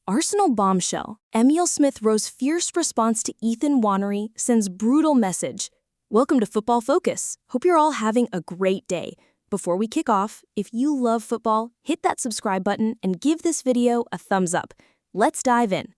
Arsenal Bombshell, Emile Smith Rowe's fierce response to Ethan Nwaneri sends brutal message. Welcome to Football Focus. Hope you're all having a great day. Before we kick off, if you love football, hit that subscribe button and give this video a thumbs up. Let's dive in.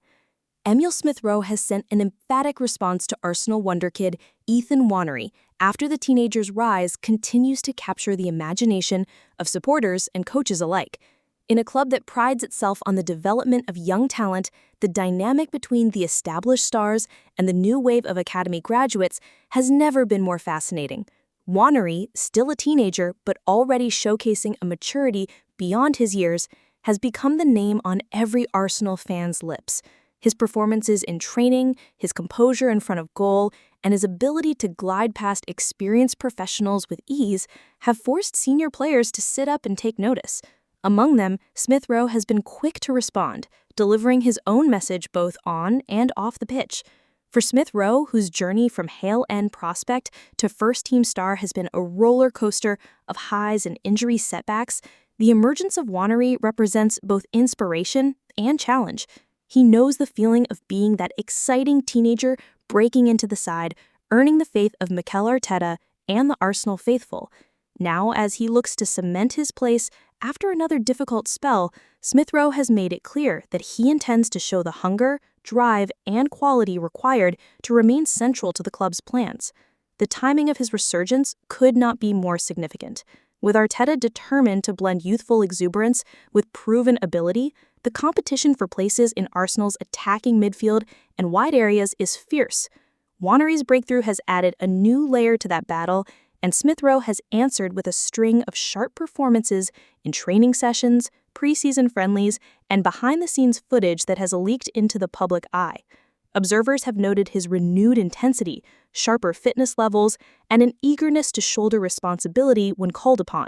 Emile Smith Rowe has sent an emphatic response to Arsenal wonderkid Ethan Nwaneri after the teenager's rise continues to capture the imagination of supporters and coaches alike. In a club that prides itself on the development of young talent, the dynamic between the established stars and the new wave of academy graduates has never been more fascinating. Nwaneri, still a teenager but already showcasing a maturity beyond his years, has become the name on every Arsenal fan's lips. His performances in training, his composure in front of goal, and his ability to glide past experienced professionals with ease have forced senior players to sit up and take notice. Among them, Smith Rowe has been quick to respond, delivering his own message both on and off the pitch. For Smith Rowe, whose journey from Hale End prospect to first-team star has been a roller coaster of highs and injury setbacks, the emergence of Nwaneri represents both inspiration and challenge. He knows the feeling of being that exciting teenager breaking into the side, earning the faith of Mikel Arteta and the Arsenal faithful. Now, as he looks to cement his place after another difficult spell, Smith Rowe has made it clear that he intends to show the hunger, drive, and quality required to remain central to the club's plans. The timing of his resurgence could not be more significant. With Arteta determined to blend youthful exuberance with proven ability, the competition for places in Arsenal's attacking midfield and wide areas is fierce. Nwaneri's breakthrough has added a new layer to that battle, and Smith Rowe has answered with a string of sharp performances in training sessions, preseason friendlies, and behind-the-scenes footage that has leaked into the public eye. Observers have noted his renewed intensity, sharper fitness levels, and an eagerness to shoulder responsibility when called upon.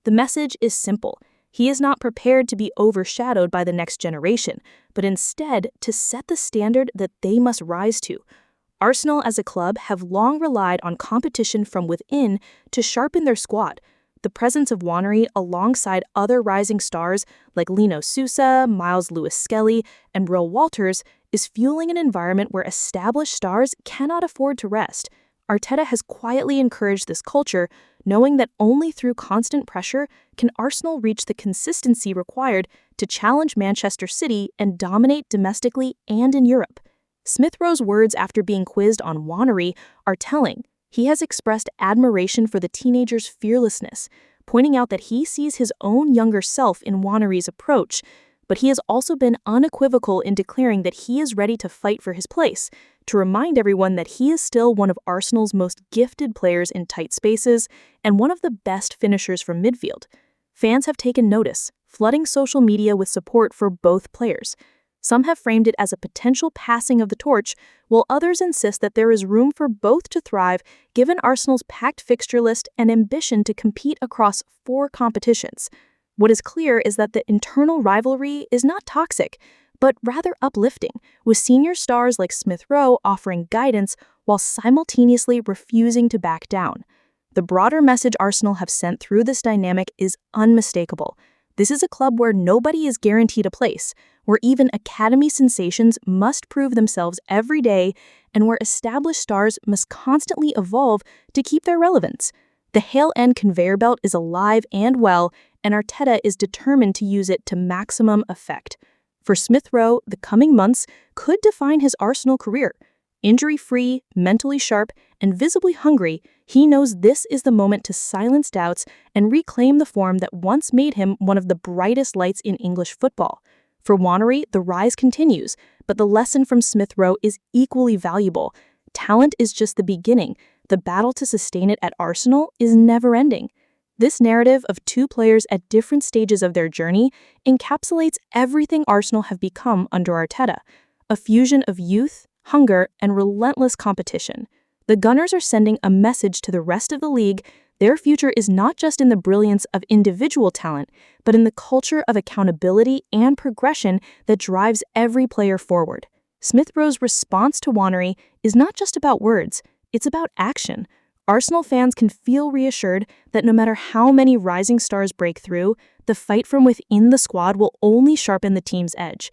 The message is simple. He is not prepared to be overshadowed by the next generation, but instead to set the standard that they must rise to. Arsenal as a club have long relied on competition from within to sharpen their squad. The presence of Nwaneri alongside other rising stars like Lino Sousa, Miles Lewis-Skelly, and Will Walters is fueling an environment where established stars cannot afford to rest. Arteta has quietly encouraged this culture, knowing that only through constant pressure can Arsenal reach the consistency required to challenge Manchester City and dominate domestically and in Europe. Smith Rowe's words after being quizzed on Nwaneri are telling. He has expressed admiration for the teenager's fearlessness, pointing out that he sees his own younger self in Nwaneri's approach, but he has also been unequivocal in declaring that he is ready to fight for his place, to remind everyone that he is still one of Arsenal's most gifted players in tight spaces and one of the best finishers from midfield. Fans have taken notice, flooding social media with support for both players. Some have framed it as a potential passing of the torch, while others insist that there is room for both to thrive given Arsenal's packed fixture list and ambition to compete across 4 competitions. What is clear is that the internal rivalry is not toxic, but rather uplifting, with senior stars like Smith Rowe offering guidance while simultaneously refusing to back down. The broader message Arsenal have sent through this dynamic is unmistakable. This is a club where nobody is guaranteed a place, where even academy sensations must prove themselves every day, and where established stars must constantly evolve to keep their relevance. The Hale End conveyor belt is alive and well, and Arteta is determined to use it to maximum effect. For Smith Rowe, the coming months could define his Arsenal career. Injury-free, mentally sharp, and visibly hungry, he knows this is the moment to silence doubts and reclaim the form that once made him one of the brightest lights in English football. For Nwaneri, the rise continues, but the lesson from Smith Rowe is equally valuable. Talent is just the beginning. The battle to sustain it at Arsenal is never-ending. This narrative of 2 players at different stages of their journey encapsulates everything Arsenal have become under Arteta, a fusion of youth, hunger, and relentless competition. The Gunners are sending a message to the rest of the league. Their future is not just in the brilliance of individual talent, but in the culture of accountability and progression that drives every player forward. Smith Rowe's response to Nwaneri is not just about words, it's about action. Arsenal fans can feel reassured that no matter how many rising stars break through, the fight from within the squad will only sharpen the team's edge.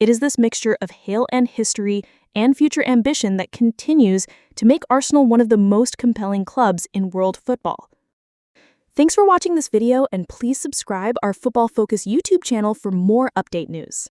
It is this mixture of Hale End history and future ambition that continues to make Arsenal one of the most compelling clubs in world football. Thanks for watching this video, and please subscribe our Football Focus YouTube channel for more update news.